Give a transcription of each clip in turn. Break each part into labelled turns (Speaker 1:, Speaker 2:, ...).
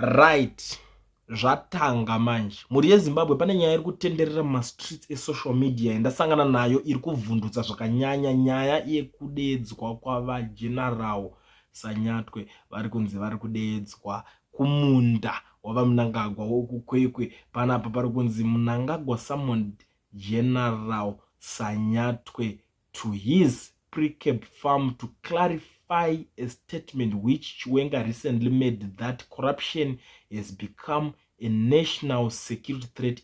Speaker 1: Right. Zvatanga manje. Muri yeZimbabwe pane nyaya iri kutenderera mumastreets esocial media ndasangana nayo iri kuvhundutsa zvakanyanya, nyaya yekudeedzwa kwavaGeneral Sanyatwe vari kunzi vari kudeedzwa kumunda wava Mnangagwa wokukwekwe. Panapa pari kunzi Mnangagwa summoned General Sanyatwe to his pre-cap farm to clarify a statement which Chiwenga recently made that corruption has become a national security threat.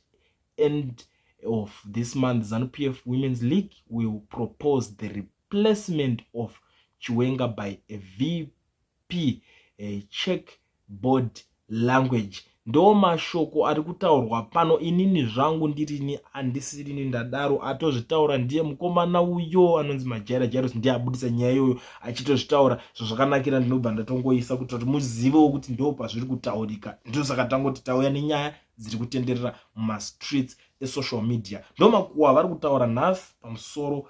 Speaker 1: End of this month, ZANU-PF Women's League will propose the replacement of Chiwenga by a VP, a checkboard language. Ndo mashoko ari kutaurwa pano. Inini zvangu ndirini andisirini ndadaro atozvitaura ndiye mukomana uyo anonzi Majaira Jairus ndiye abudisa nyaya iyoyo achitozvitaura. Zvakanakira ndinobva ndatongoisa kuti muzivewo kuti ndo pazviri kutaurika. Ndosaka tangoti tauya nenyaya dziri kutenderera mumastreets esocial media. Ndo makuwa vari kutaura nhasi pamusoro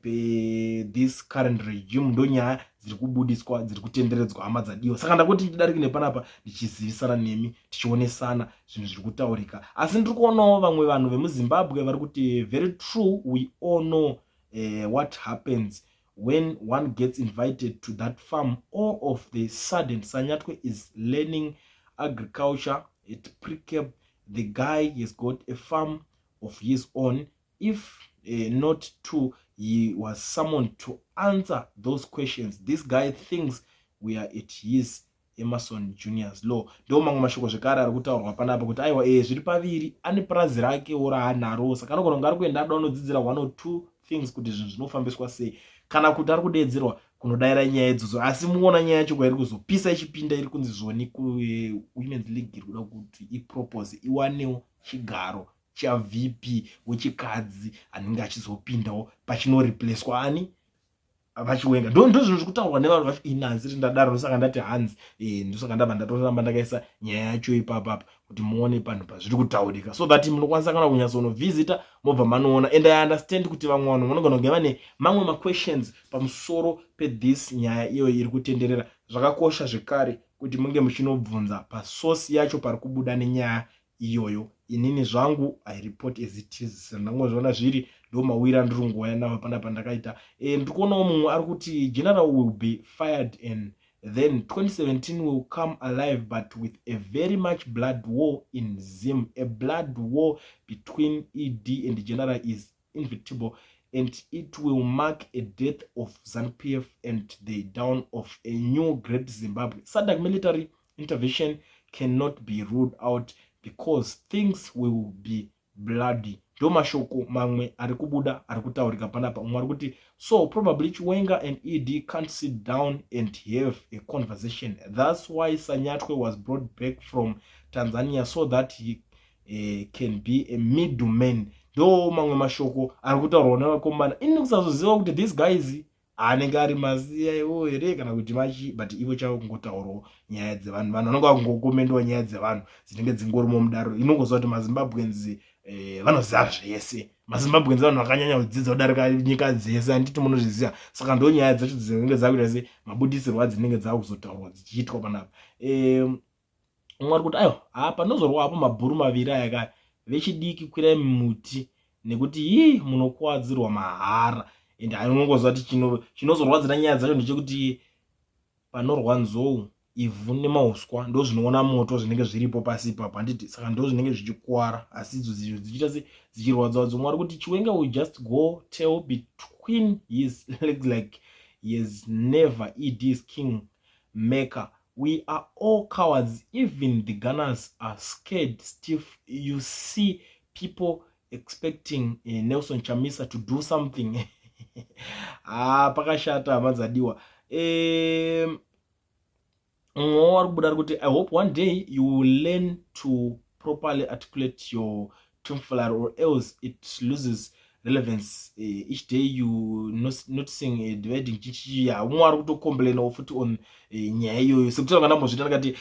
Speaker 1: pe this current regime. Ndo nyaya dziri kubudiswa dziri kutenderedzwa hama dzadiwa. Saka ndakuti ndidarike nepanapa ndichizivisana nemi tichionesana zvinhu zviri kutaurika. Asi ndiri kuonawo vamwe vanhu vemuZimbabwe vari kuti very true, we all know what happens when one gets invited to that farm. All of the sudden Sanyatwe is learning agriculture at pre-cap. The guy has got a farm of his own. If not two, he was summoned to answer those questions. This guy thinks we are at his Emerson Junior's law. Ndo mamwe mashoko zvekare ari kutaurwa panapa kuti aiwa zviri paviri ane purazi rake oraanaro. Saka anogona ari kuenda anodzidzira one or two things kuti zvinhu zvinofambiswa sei, kana kuti ari kudeedzerwa kunodaira nyaya idzodzo. Asi muona nyaya yacho kwairi kuzopisa ichipinda iri kunzi zvoni kuWomen's League iri kuda kuti ipropose iwanewo chigaro chaVP wechikadzi anenge achizopindawo pachinoreplacwa ani vaChiwenga. Ndo zvinhu zviri kutaurwa nevanhu vacho. Inaziri ndadaro ndosaka ndati hanzi ndosaka ndabva ndatoramba ndakaisa nyaya yacho ipapapa kuti muone panhu pazviri kutaurika, so that munokwanisa kana kunyatsonovhizita mobva manoona. And I understand kuti vamwe vanhu vanogona kunge vane mamwe maquestions pamusoro pe-this nyaya iyoyo iri kutenderera. Zvakakosha zvekare kuti munge muchinobvunza pasource yacho pari kubuda nenyaya iyoyo. Inini zvangu I report as it is. Ndangozviona zviri ndo mawira ndiri kungoya nawo panapa ndakaita. Ndiri kuonawo mumwe ari kuti General will be fired and then 2017 will come alive, but with a very much blood war in Zim. A blood war between ED and General is inevitable, and it will mark a death of ZANU-PF and the dawn of a new great Zimbabwe. SADC military intervention cannot be ruled out because things will be bloody. Ndo mashoko mamwe ari kubuda ari kutaurika panapa. Umwe ari kuti so probably Chiwenga and ED can't sit down and have a conversation. That's why Sanyatwe was brought back from Tanzania so that he can be a middleman. Ndo mamwe mashoko ari kutaurwa nevakomana. Ini kusazoziva kuti these guys anenge ari maziya iwo here kana kuti machi, but ivo chavo kungotaurawo nyaya dzevanhu. Vanhu vanenge vakungokomendawo nyaya dzevanhu dzinenge dzingorimo mudaro. Inongoziva kuti maZimbabweans vanoziva zvese. maZimbabweans vanhu vakanyanya kudzidza kudarika nyika dzese, handiti munozviziva. Saka ndo nyaya dzacho dzinenge dzakuita se mabudisirwo adzinenge dzakuzotaurwa dzichiitwa panapa. Umwe ari kuti aiwa panozorwa apo mabhuru maviri aya kaya vechidiki kwirai muti nekuti munokuwadzirwa mahara. And anongoziva kuti chinozorwadzira nyaya dzacho ndechekuti panorwa nzou ivhu nemauswa ndo zvinoona moto zvinenge zviripo pasi ipapo, handiti. Saka ndo zvinenge zvichikuwara, asi idzo dzichiita se dzichirwadza. Dzimwe ari kuti Chiwenga will just go tail between his legs like he has never. ED's king maker. We are all cowards. Even the gunners are scared stiff. You see people expecting Nelson Chamisa to do something. Pakashata madzadiwa. I hope one day you will learn to properly articulate your tongue, or else it loses relevance. Each day you noticing dividing chichiya. Umwe kutocomplain futi on nyaya iyoyo. Sekuti ngandambozvita ndakati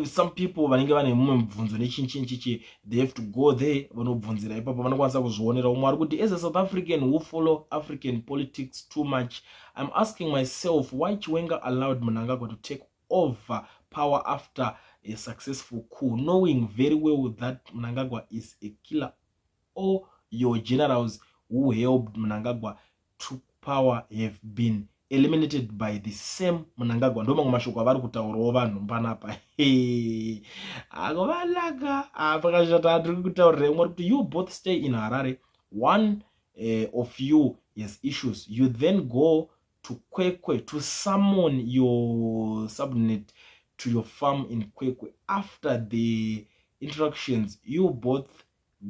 Speaker 1: some people vanenge vane mumwe mubvunzo nechinchi they have to go there vanobvunzira ipapo vanokwanisa kuzvionera. Umwe ari kuti as a South African who follow African politics too much, I'm asking myself why Chiwenga allowed Mnangagwa to take over power after a successful coup, knowing very well that Mnangagwa is a killer. All your generals who helped Mnangagwa to power have been eliminated by the same Mnangagwa. Ndo mamwe mashoko avari kutaurawo vanhu panapa. Akovalaka pakashata tiri kutaurira umwe kuti you both stay in Harare. One of you has issues. You then go to Kwekwe to summon your subordinate to your farm in Kwekwe. After the interactions, you both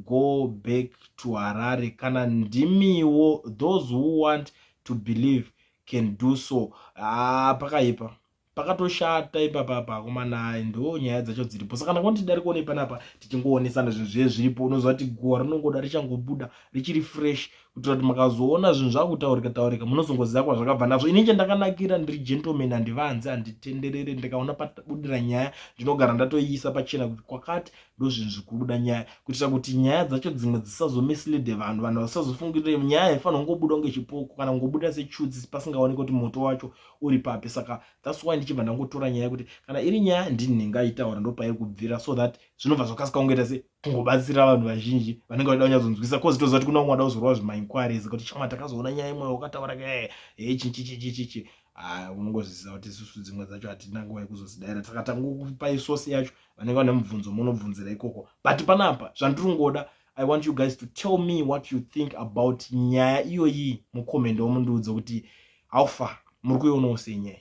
Speaker 1: go back to Harare. Kana ndimiwo, those who want to believe can do so. Pakaipa pakatoshata ipapa komana ndo nyaya dzacho dziripo. Saka ndakona tidari kuone panapa tichingoonesa zvinhu zviripo, unoziva kuti gowa rinongoda richangobuda richiri fresh, kuitira kuti makazoona zvinhu zvakutaurika munozongoziva kwazvakabva nazvo. Ini chendakanakira ndiri gentleman, handivanze, handitenderere, ndikaona pabudira nyaya ndinogara ndatoiisa pachena kuti kwakati ndo zvinhu zvikubuda nyaya, kuitira kuti nyaya dzacho dzimwe dzisazomislead vanhu vasazofungirira nyaya ifanira kungobuda ngechipoko kana kungobuda sechutsi pasingaoneki kuti moto wacho uri papi. Saka that's why ndichibva ndangotora nyaya kuti kana iri nyaya ndini ndingaitaura ndopairi kubvira, so that zvinobva zvakasika kungoita se kungobatsira vanhu vazhinji vanenge vachida kunyadzonzwisa, kozi toziva kuti kuna umwe wada kuzorwa zvimainquiries kuti chama takazoona nyaya imwe wakataura chichi unongozviziva kuti isusu dzimwe dzacho hatina nguva yekuzozidaira, saka tangokupa isosi yacho vanenge vane mubvunzo munobvunzira ikoko. But panapa zvandiri kungoda, I want you guys to tell me what you think about nyaya iyoyi mukomende womundiudza kuti how far muri kuionawo sei nyaya.